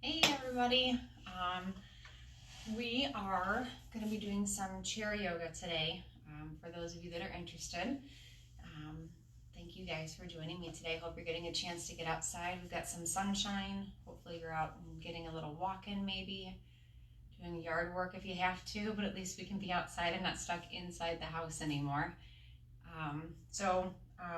Hey everybody, we are going to be doing some chair yoga today. For those of you that are interested, thank you guys for joining me today. Hope you're getting a chance to get outside. We've got some sunshine. Hopefully you're out and getting a little walk in, maybe doing yard work if you have to, but at least we can be outside and not stuck inside the house anymore.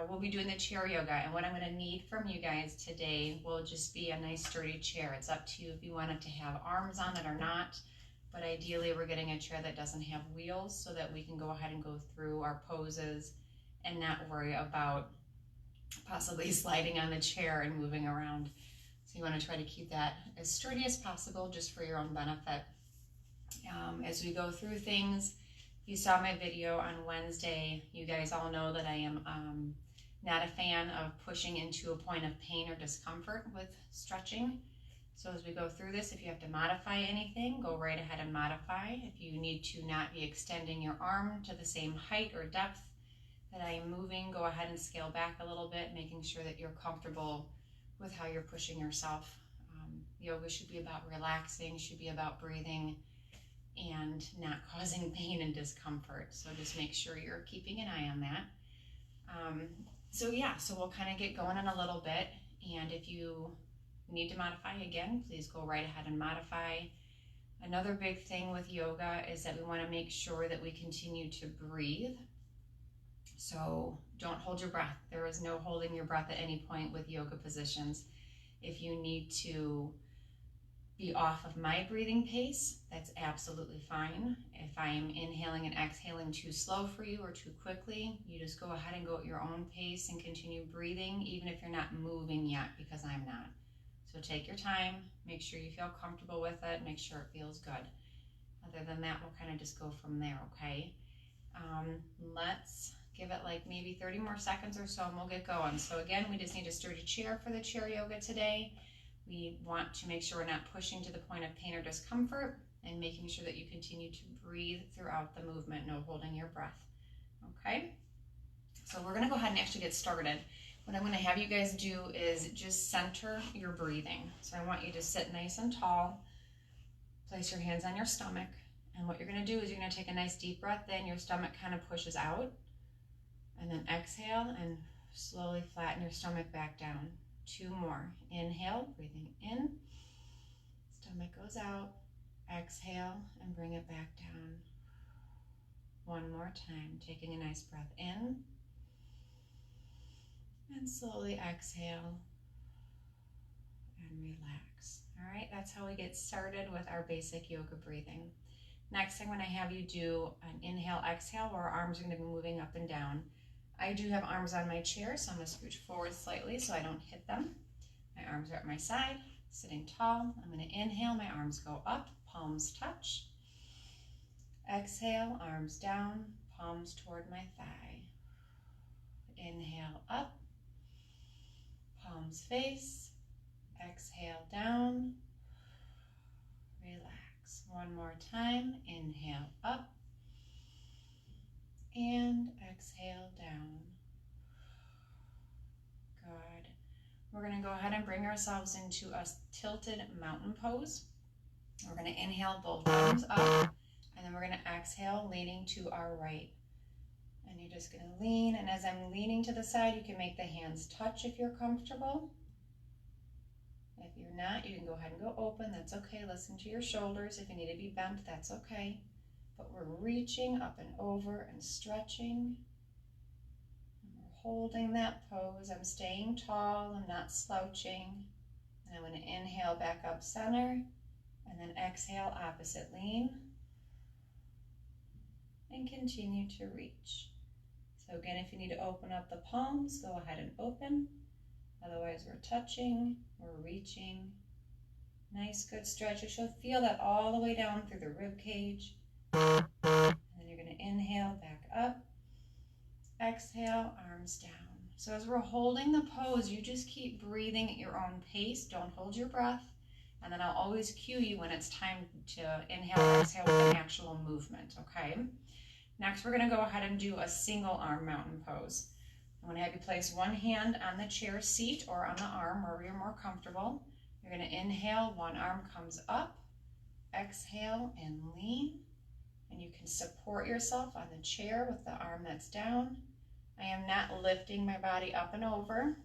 We'll be doing the chair yoga, and what I'm going to need from you guys today will just be a nice sturdy chair. It's up to you if you want it to have arms on it or not, but ideally we're getting a chair that doesn't have wheels so that we can go ahead and go through our poses and not worry about possibly sliding on the chair and moving around. So you want to try to keep that as sturdy as possible just for your own benefit. As we go through things, if you saw my video on Wednesday, you guys all know that I am not a fan of pushing into a point of pain or discomfort with stretching. So as we go through this, if you have to modify anything, go right ahead and modify. If you need to not be extending your arm to the same height or depth that I am moving, go ahead and scale back a little bit, making sure that you're comfortable with how you're pushing yourself. Yoga should be about relaxing, should be about breathing, and not causing pain and discomfort. So just make sure you're keeping an eye on that. So we'll kind of get going in a little bit. And if you need to modify again, please go right ahead and modify. Another big thing with yoga is that we want to make sure that we continue to breathe. So don't hold your breath. There is no holding your breath at any point with yoga positions. If you need to be off of my breathing pace, that's absolutely fine. If I'm inhaling and exhaling too slow for you or too quickly, you just go ahead and go at your own pace and continue breathing, even if you're not moving yet, because I'm not. So take your time, make sure you feel comfortable with it, make sure it feels good. Other than that, we'll kind of just go from there, okay? Let's give it like maybe 30 more seconds or so and we'll get going. So again, we just need a sturdy chair for the chair yoga today. We want to make sure we're not pushing to the point of pain or discomfort and making sure that you continue to breathe throughout the movement, no holding your breath, okay? So we're gonna go ahead and actually get started. What I'm gonna have you guys do is just center your breathing. So I want you to sit nice and tall, place your hands on your stomach, and what you're gonna do is you're gonna take a nice deep breath in, your stomach kind of pushes out, and then exhale and slowly flatten your stomach back down. 2 more. Inhale, breathing in, stomach goes out, exhale and bring it back down. 1 more time, taking a nice breath in and slowly exhale and relax. All right, that's how we get started with our basic yoga breathing. Next, I'm going to have you do an inhale, exhale, where our arms are going to be moving up and down. I do have arms on my chair, so I'm going to scooch forward slightly so I don't hit them. My arms are at my side, sitting tall. I'm going to inhale, my arms go up, palms touch. Exhale, arms down, palms toward my thigh. Inhale up, palms face. Exhale down, relax. 1 more time, inhale up and exhale down. Good. We're going to go ahead and bring ourselves into a tilted mountain pose. We're going to inhale both arms up, and then we're going to exhale, leaning to our right. And you're just going to lean, and as I'm leaning to the side, you can make the hands touch if you're comfortable. If you're not, you can go ahead and go open. That's okay. Listen to your shoulders. If you need to be bent, that's okay. But we're reaching up and over and stretching. And we're holding that pose. I'm staying tall. I'm not slouching. And I'm going to inhale back up center and then exhale opposite lean and continue to reach. So again, if you need to open up the palms, go ahead and open. Otherwise, we're touching, we're reaching. Nice, good stretch. You should feel that all the way down through the rib cage. And then you're going to inhale back up, exhale, arms down. So as we're holding the pose, you just keep breathing at your own pace. Don't hold your breath. And then I'll always cue you when it's time to inhale, exhale with an actual movement, okay? Next, we're going to go ahead and do a single arm mountain pose. I'm going to have you place one hand on the chair seat or on the arm wherever you're more comfortable. You're going to inhale, one arm comes up, exhale and lean. And you can support yourself on the chair with the arm that's down. I am not lifting my body up and over.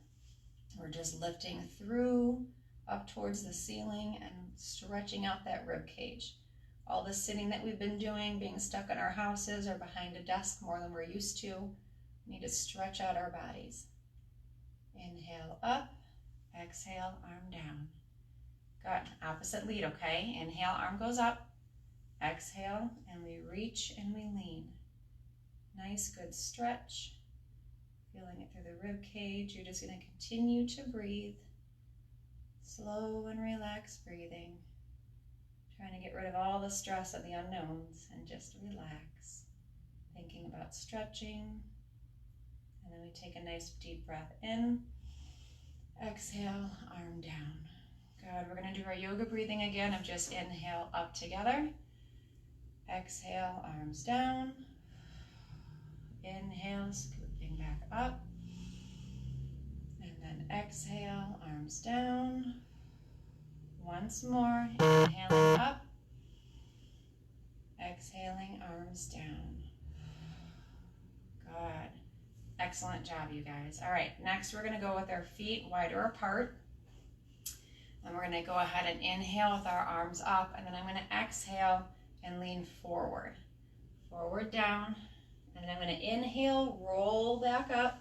We're just lifting through, up towards the ceiling and stretching out that rib cage. All the sitting that we've been doing, being stuck in our houses or behind a desk more than we're used to, we need to stretch out our bodies. Inhale up, exhale, arm down. Good. Opposite lead, okay? Inhale, arm goes up. Exhale, and we reach and we lean. Nice, good stretch. Feeling it through the rib cage. You're just going to continue to breathe. Slow and relaxed breathing. Trying to get rid of all the stress of the unknowns and just relax. Thinking about stretching. And then we take a nice deep breath in. Exhale, arm down. Good. We're going to do our yoga breathing again of just inhale up together. Exhale, arms down. Inhale, scooping back up. And then exhale, arms down. Once more, inhaling up. Exhaling, arms down. Good. Excellent job, you guys. All right, next we're going to go with our feet wider apart. And we're going to go ahead and inhale with our arms up. And then I'm going to exhale and lean forward. Forward down. And then I'm going to inhale, roll back up,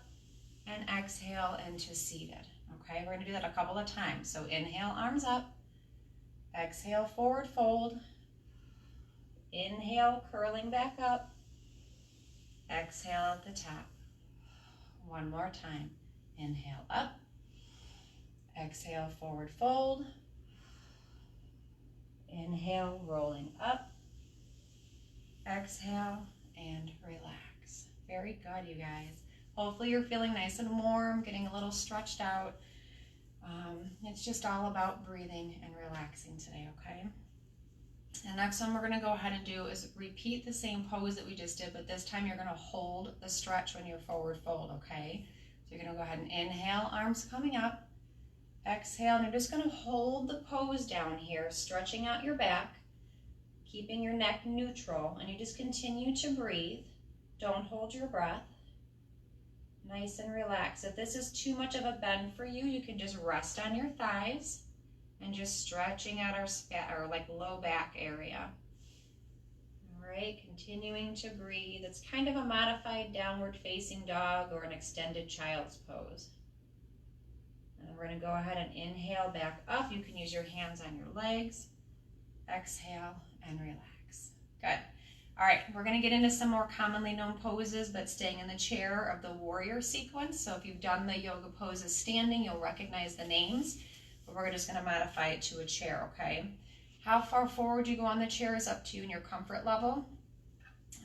and exhale into seated. Okay, we're going to do that a couple of times. So inhale, arms up. Exhale, forward fold. Inhale, curling back up. Exhale at the top. One more time. Inhale up. Exhale, forward fold. Inhale, rolling up. Exhale, and relax. Very good, you guys. Hopefully you're feeling nice and warm, getting a little stretched out. It's just all about breathing and relaxing today, okay? The next one we're going to go ahead and do is repeat the same pose that we just did, but this time you're going to hold the stretch when you're forward fold, okay? So you're going to go ahead and inhale, arms coming up. Exhale, and you're just going to hold the pose down here, stretching out your back, keeping your neck neutral, and you just continue to breathe. Don't hold your breath. Nice and relaxed. If this is too much of a bend for you, you can just rest on your thighs and just stretching out our like low back area. All right, continuing to breathe. It's kind of a modified downward facing dog or an extended child's pose. And we're going to go ahead and inhale back up. You can use your hands on your legs. Exhale and relax. Good. All right, we're going to get into some more commonly known poses, but staying in the chair of the warrior sequence. So if you've done the yoga poses standing, you'll recognize the names, but we're just going to modify it to a chair, okay? How far forward you go on the chair is up to you and your comfort level.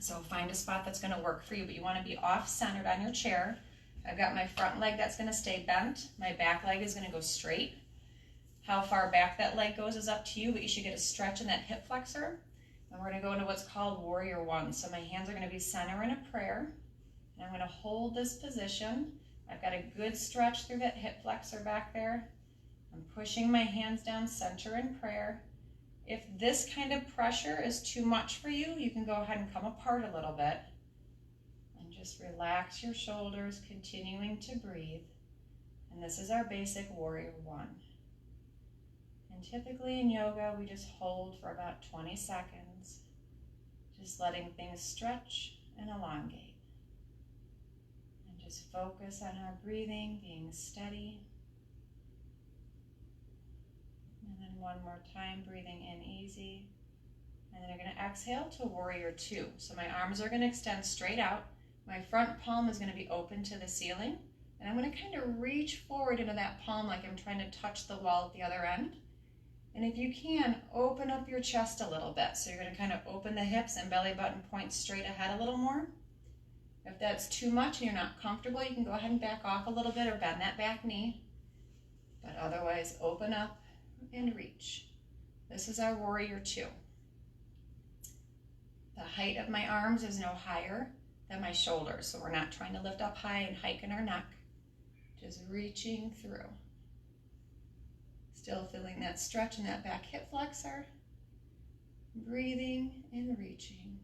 So find a spot that's going to work for you, but you want to be off-centered on your chair. I've got my front leg that's going to stay bent. My back leg is going to go straight. How far back that leg goes is up to you, but you should get a stretch in that hip flexor. And we're going to go into what's called Warrior One. So my hands are going to be center in a prayer. And I'm going to hold this position. I've got a good stretch through that hip flexor back there. I'm pushing my hands down center in prayer. If this kind of pressure is too much for you, you can go ahead and come apart a little bit. And just relax your shoulders, continuing to breathe. And this is our basic Warrior One. And typically in yoga, we just hold for about 20 seconds, just letting things stretch and elongate. And just focus on our breathing, being steady. And then one more time, breathing in easy. And then you're going to exhale to Warrior Two. So my arms are going to extend straight out. My front palm is going to be open to the ceiling. And I'm going to kind of reach forward into that palm like I'm trying to touch the wall at the other end. And if you can, open up your chest a little bit. So you're going to kind of open the hips and belly button point straight ahead a little more. If that's too much and you're not comfortable, you can go ahead and back off a little bit or bend that back knee. But otherwise, open up and reach. This is our Warrior Two. The height of my arms is no higher than my shoulders. So we're not trying to lift up high and hike in our neck. Just reaching through. Still feeling that stretch in that back hip flexor. Breathing and reaching.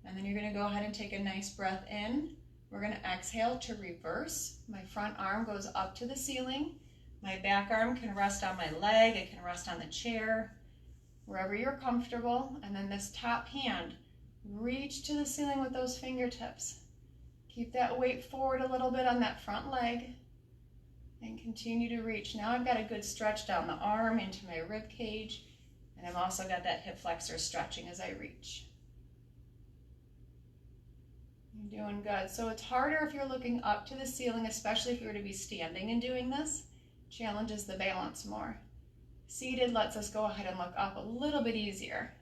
And then you're going to go ahead and take a nice breath in. We're going to exhale to reverse. My front arm goes up to the ceiling. My back arm can rest on my leg. It can rest on the chair, wherever you're comfortable. And then this top hand, reach to the ceiling with those fingertips. Keep that weight forward a little bit on that front leg and continue to reach. Now I've got a good stretch down the arm into my rib cage, and I've also got that hip flexor stretching as I reach. You're doing good. So it's harder if you're looking up to the ceiling, especially if you were to be standing and doing this. Challenges the balance more. Seated lets us go ahead and look up a little bit easier.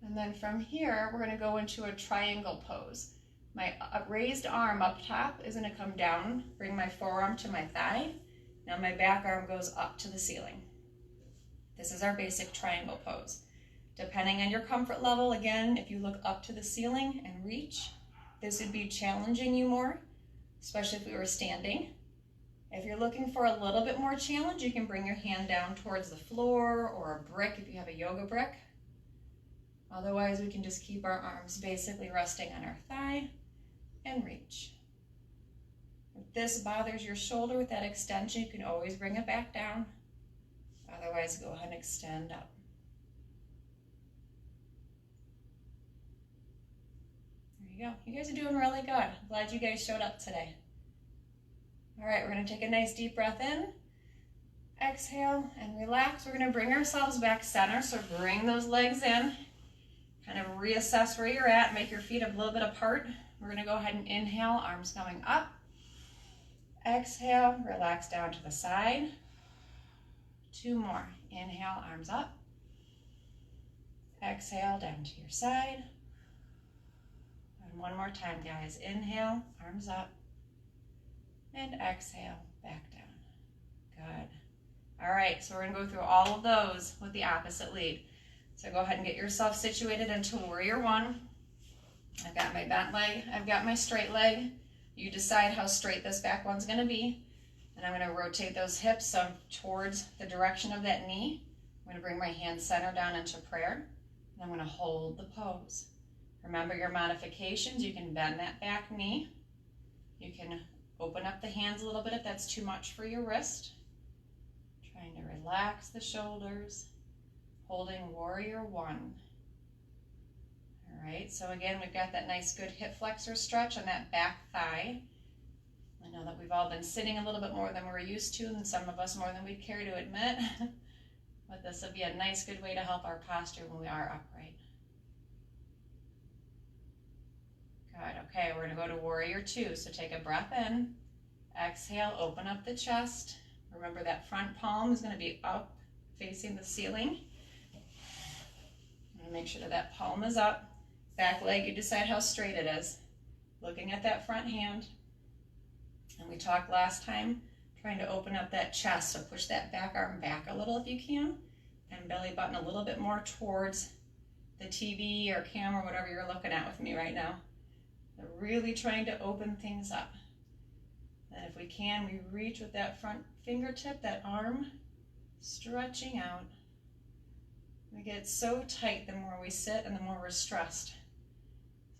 And then from here, we're going to go into a triangle pose. My raised arm up top is going to come down, bring my forearm to my thigh. Now my back arm goes up to the ceiling. This is our basic triangle pose. Depending on your comfort level, again, if you look up to the ceiling and reach, this would be challenging you more, especially if we were standing. If you're looking for a little bit more challenge, you can bring your hand down towards the floor or a brick if you have a yoga brick. Otherwise, we can just keep our arms basically resting on our thigh and reach. If this bothers your shoulder with that extension, you can always bring it back down. Otherwise, go ahead and extend up. There you go. You guys are doing really good. I'm glad you guys showed up today. All right, we're going to take a nice deep breath in. Exhale and relax. We're going to bring ourselves back center, so bring those legs in. Kind of reassess where you're at. Make your feet a little bit apart. We're going to go ahead and inhale, arms coming up. Exhale, relax down to the side. 2 more. Inhale, arms up. Exhale, down to your side. And 1 more time, guys. Inhale, arms up. And exhale, back down. Good. All right, so we're going to go through all of those with the opposite lead. So go ahead and get yourself situated into warrior 1. I've got my bent leg, I've got my straight leg. You decide how straight this back one's going to be. And I'm going to rotate those hips so I'm towards the direction of that knee. I'm going to bring my hands center down into prayer. And I'm going to hold the pose. Remember your modifications. You can bend that back knee. You can open up the hands a little bit if that's too much for your wrist. Trying to relax the shoulders. Holding warrior 1. All right, so again, we've got that nice good hip flexor stretch on that back thigh. I know that we've all been sitting a little bit more than we're used to, and some of us more than we'd care to admit. But this will be a nice good way to help our posture when we are upright. Good, okay, we're gonna go to warrior 2. So take a breath in, exhale, open up the chest. Remember that front palm is gonna be up facing the ceiling. Make sure that that palm is up. Back leg, you decide how straight it is. Looking at that front hand. And we talked last time, trying to open up that chest. So push that back arm back a little if you can. And belly button a little bit more towards the TV or camera, whatever you're looking at with me right now. But really trying to open things up. And if we can, we reach with that front fingertip, that arm, stretching out. We get so tight the more we sit and the more we're stressed.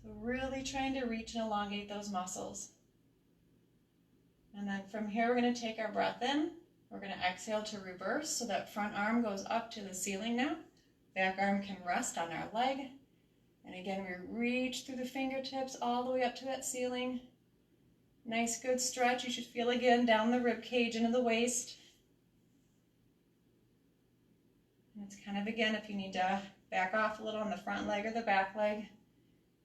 So really trying to reach and elongate those muscles. And then from here, we're going to take our breath in. We're going to exhale to reverse so that front arm goes up to the ceiling now. Back arm can rest on our leg. And again, we reach through the fingertips all the way up to that ceiling. Nice good stretch. You should feel again down the rib cage into the waist. And it's kind of, again, if you need to back off a little on the front leg or the back leg,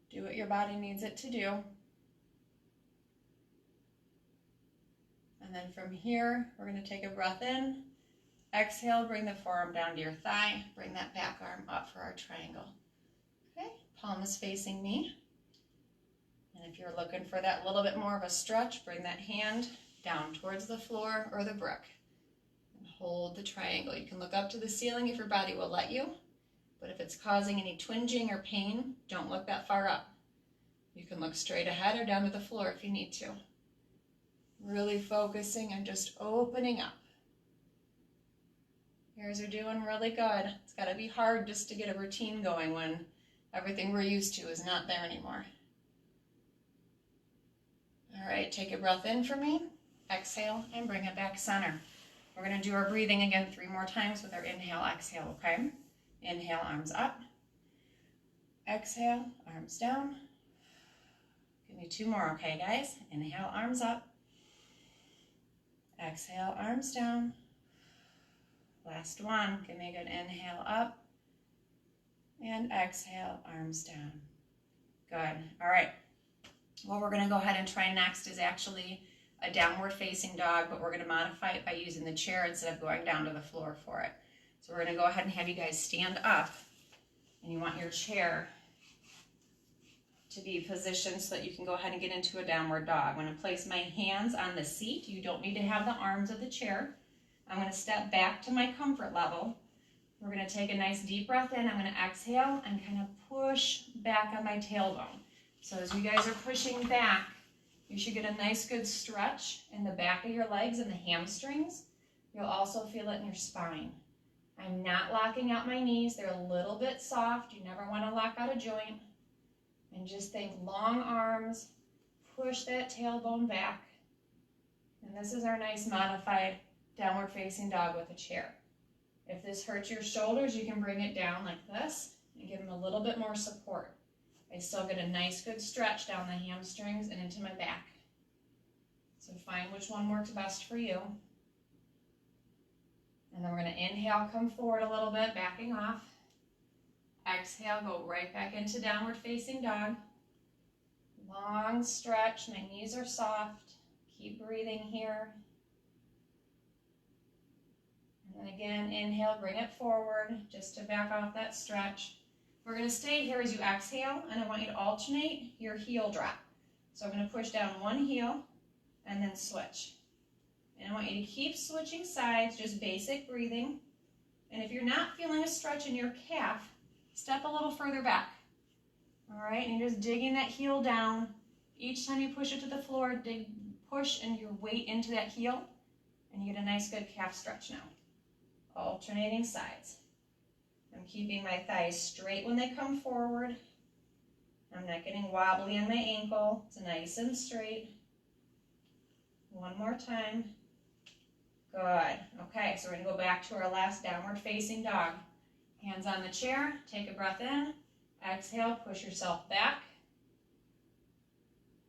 do what your body needs it to do. And then from here, we're going to take a breath in. Exhale, bring the forearm down to your thigh. Bring that back arm up for our triangle. Okay, palm is facing me. And if you're looking for that little bit more of a stretch, bring that hand down towards the floor or the brick. Hold the triangle. You can look up to the ceiling if your body will let you, but if it's causing any twinging or pain, don't look that far up. You can look straight ahead or down to the floor if you need to. Really focusing on just opening up. You guys are doing really good. It's got to be hard just to get a routine going when everything we're used to is not there anymore. All right, take a breath in for me. Exhale and bring it back center. We're going to do our breathing again 3 more times with our inhale, exhale, okay? Inhale, arms up. Exhale, arms down. Give me 2 more, okay, guys? Inhale, arms up. Exhale, arms down. Last one. Give me a good inhale up. And exhale, arms down. Good. All right. What we're going to go ahead and try next is actually a downward facing dog, but we're going to modify it by using the chair instead of going down to the floor for it. So we're going to go ahead and have you guys stand up, and you want your chair to be positioned so that you can go ahead and get into a downward dog. I'm going to place my hands on the seat. You don't need to have the arms of the chair. I'm going to step back to my comfort level. We're going to take a nice deep breath in. I'm going to exhale and kind of push back on my tailbone. So as you guys are pushing back, you should get a nice good stretch in the back of your legs and the hamstrings. You'll also feel it in your spine. I'm not locking out my knees. They're a little bit soft. You never want to lock out a joint. And just think long arms, push that tailbone back. And this is our nice modified downward facing dog with a chair. If this hurts your shoulders, you can bring it down like this and give them a little bit more support. I still get a nice good stretch down the hamstrings and into my back. So find which one works best for you. And then we're going to inhale, come forward a little bit, backing off. Exhale, go right back into downward facing dog. Long stretch, my knees are soft. Keep breathing here. And then again, inhale, bring it forward just to back off that stretch. We're going to stay here as you exhale, and I want you to alternate your heel drop. So I'm going to push down one heel and then switch. And I want you to keep switching sides, just basic breathing. And if you're not feeling a stretch in your calf, step a little further back. All right, and you're just digging that heel down. Each time you push it to the floor, push and your weight into that heel, and you get a nice good calf stretch now. Alternating sides. I'm keeping my thighs straight when they come forward. I'm not getting wobbly on my ankle. It's nice and straight. One more time. Good. Okay, so we're going to go back to our last downward facing dog. Hands on the chair. Take a breath in. Exhale, push yourself back.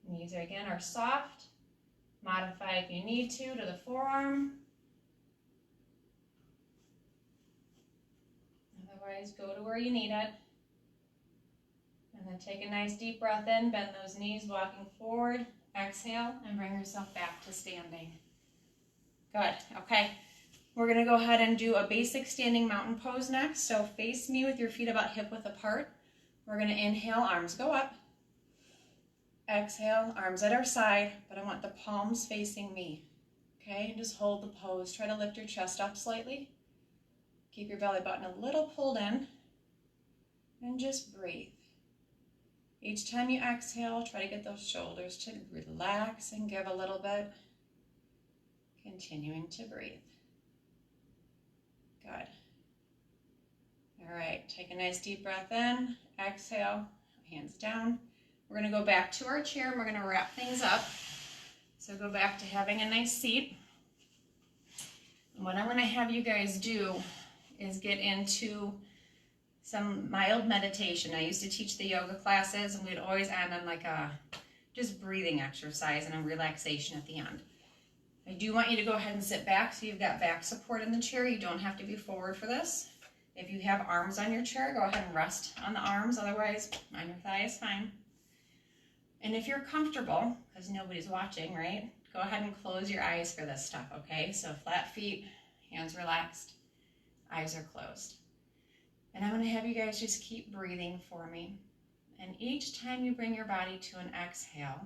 Knees again are soft. Modify if you need to the forearm. Otherwise, go to where you need it. And then take a nice deep breath in, bend those knees, walking forward. Exhale, and bring yourself back to standing. Good, okay. We're gonna go ahead and do a basic standing mountain pose next. So face me with your feet about hip width apart. We're gonna inhale, arms go up. Exhale, arms at our side, but I want the palms facing me. Okay, and just hold the pose. Try to lift your chest up slightly. Keep your belly button a little pulled in, and just breathe. Each time you exhale, try to get those shoulders to relax and give a little bit. Continuing to breathe. Good. All right, take a nice deep breath in, exhale, hands down. We're gonna go back to our chair and we're gonna wrap things up. So go back to having a nice seat. And what I'm gonna have you guys do is get into some mild meditation. I used to teach the yoga classes, and we'd always end on like a just breathing exercise and a relaxation at the end. I do want you to go ahead and sit back so you've got back support in the chair. You don't have to be forward for this. If you have arms on your chair, go ahead and rest on the arms. Otherwise, on your thigh is fine. And if you're comfortable, because nobody's watching, right? Go ahead and close your eyes for this stuff, okay? So flat feet, hands relaxed, eyes are closed. And I'm going to have you guys just keep breathing for me. And each time you bring your body to an exhale,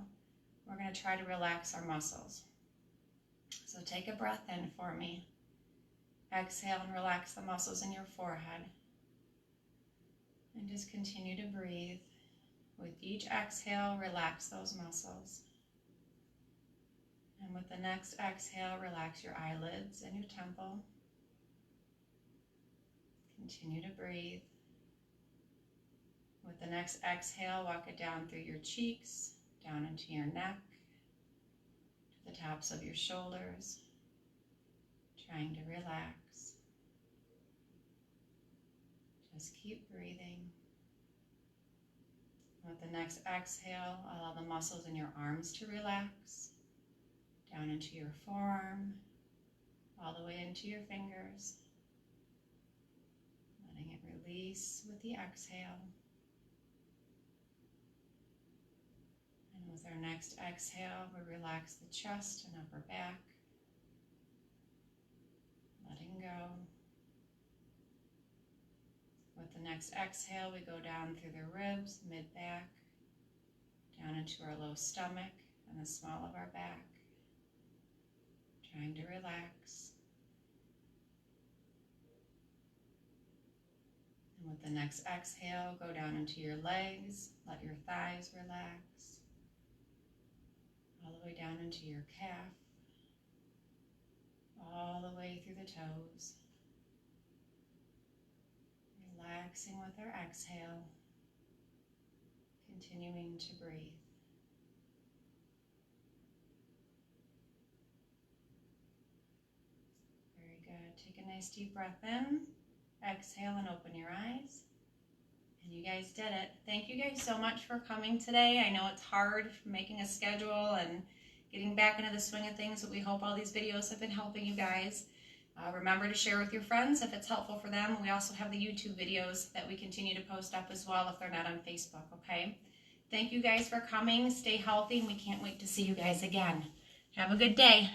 we're going to try to relax our muscles. So take a breath in for me. Exhale and relax the muscles in your forehead. And just continue to breathe. With each exhale, relax those muscles. And with the next exhale, relax your eyelids and your temple. Continue to breathe. With the next exhale, walk it down through your cheeks, down into your neck, to the tops of your shoulders, trying to relax. Just keep breathing. With the next exhale, allow the muscles in your arms to relax, down into your forearm, all the way into your fingers. Letting it release with the exhale. And with our next exhale, we relax the chest and upper back. Letting go. With the next exhale, we go down through the ribs, mid-back, down into our low stomach and the small of our back. Trying to relax. And with the next exhale, go down into your legs, let your thighs relax. All the way down into your calf, all the way through the toes. Relaxing with our exhale, continuing to breathe. Very good. Take a nice deep breath in, exhale and open your eyes. And you guys did it. Thank you guys so much for coming today. I know it's hard making a schedule and getting back into the swing of things, but we hope all these videos have been helping you guys. Remember to share with your friends if it's helpful for them. We also have the YouTube videos that we continue to post up as well if they're not on Facebook, okay? Thank you guys for coming. Stay healthy, and we can't wait to see you guys again. Have a good day.